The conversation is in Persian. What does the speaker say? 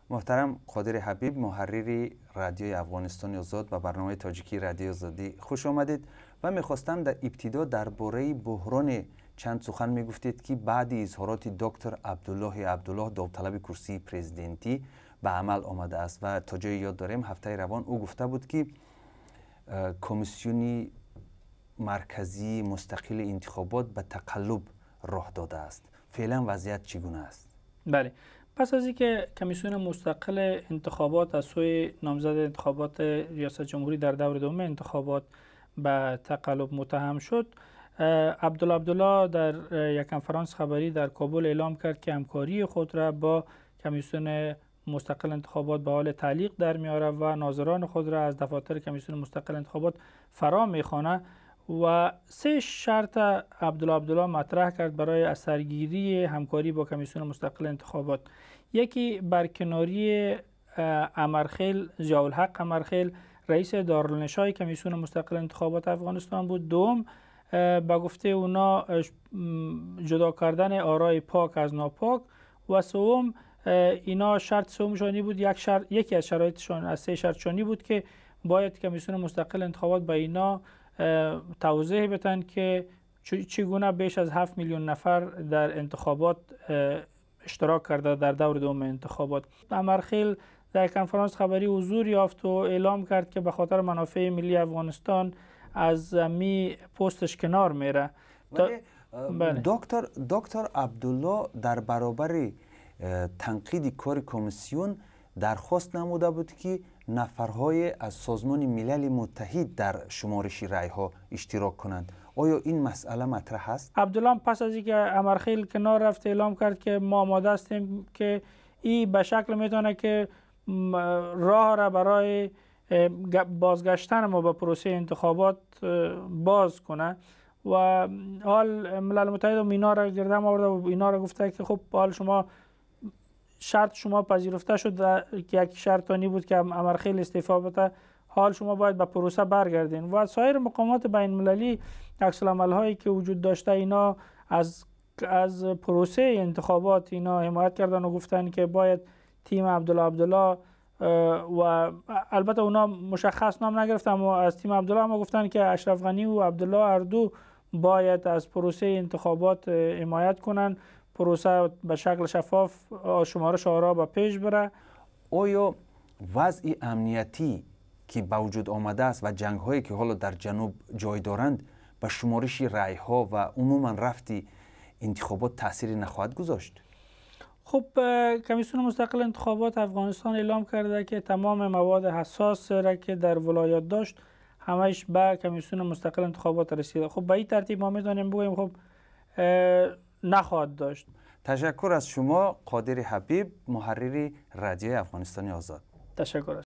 محترم قادر حبیب، محرری رادیوی افغانستان آزاد و برنامه تاجیکی رادیو آزادی، خوش آمدید. و میخواستم در ابتدا درباره بحران چند سخن میگفتید که بعد اظهارات دکتر عبدالله داوطلب کرسی پرزیدنتی به عمل آمده است و تا جای یاد داریم هفته روان او گفته بود که کمیسیون مرکزی مستقل انتخابات به تقلب راه داده است. فعلا وضعیت چگونه است؟ بله، پس از اینکه کمیسیون مستقل انتخابات از سوی نامزد انتخابات ریاست جمهوری در دور دوم انتخابات به تقلب متهم شد، عبدالله در یک کنفرانس خبری در کابل اعلام کرد که همکاری خود را با کمیسیون مستقل انتخابات به حال تعلیق در میاره و ناظران خود را از دفاتر کمیسیون مستقل انتخابات فرا میخوانه و 3 شرط عبدالله مطرح کرد برای اثرگیری همکاری با کمیسیون مستقل انتخابات. یکی برکناری امرخیل ضیاءالحق امرخیل رئیس دارالنشای کمیسیون مستقل انتخابات افغانستان بود. دوم، به گفته اونا جدا کردن آرای پاک از ناپاک و سوم، اینا شرط سومشانی بود، یکی از شرایطشان از 3 شرطشانی بود که باید کمیسیون مستقل انتخابات به اینا توضیح بدن که چگونه بیش از 7 میلیون نفر در انتخابات اشتراک کرده در دور دوم انتخابات. امرخیل در کنفرانس خبری حضور یافت و اعلام کرد که به خاطر منافع ملی افغانستان از می پستش کنار میره. دکتر عبدالله در برابر تنقید کار کمیسیون درخواست نموده بود که نفرهای از سازمان ملل متحد در شمارش رای‌ها اشتراک کنند. آیا این مسئله مطرح است؟ عبدالله پس از اینکه امرخیل کنار رفت اعلام کرد که ما آماده هستیم که این به شکل میتونه که راه را برای بازگشتن ما به پروسه انتخابات باز کنه و حال ملل متحد اینا را گردن آورده و اینا را گفته که خب حال شرط شما پذیرفته شد که یک شرطانی بود که امرخیل استعفا بده، حال شما باید به پروسه برگردین و سایر مقامات بین المللی عکس العمل هایی که وجود داشته اینا از پروسه انتخابات اینا حمایت کردن و گفتن که باید تیم عبدالله و البته اونا مشخص نام نگرفتن و از تیم عبدالله ما گفتن که اشرف غنی و عبدالله اردو باید از پروسه انتخابات حمایت کنن، پروسه به شکل شفاف شمارش آرا به پیش بره. آیا وضع امنیتی که به وجود آمده است و جنگ هایی که حالا در جنوب جای دارند به شمارش رای ها و عموما رفتی انتخابات تأثیری نخواهد گذاشت؟ خب کمیسیون مستقل انتخابات افغانستان اعلام کرده که تمام مواد حساس را که در ولایات داشت همش به کمیسیون مستقل انتخابات رسیده. خب به این ترتیب ما میتونیم بگوییم خب نخواهد داشت. تشکر از شما قادر حبیب، محرری رادیوی افغانستان آزاد. تشکر.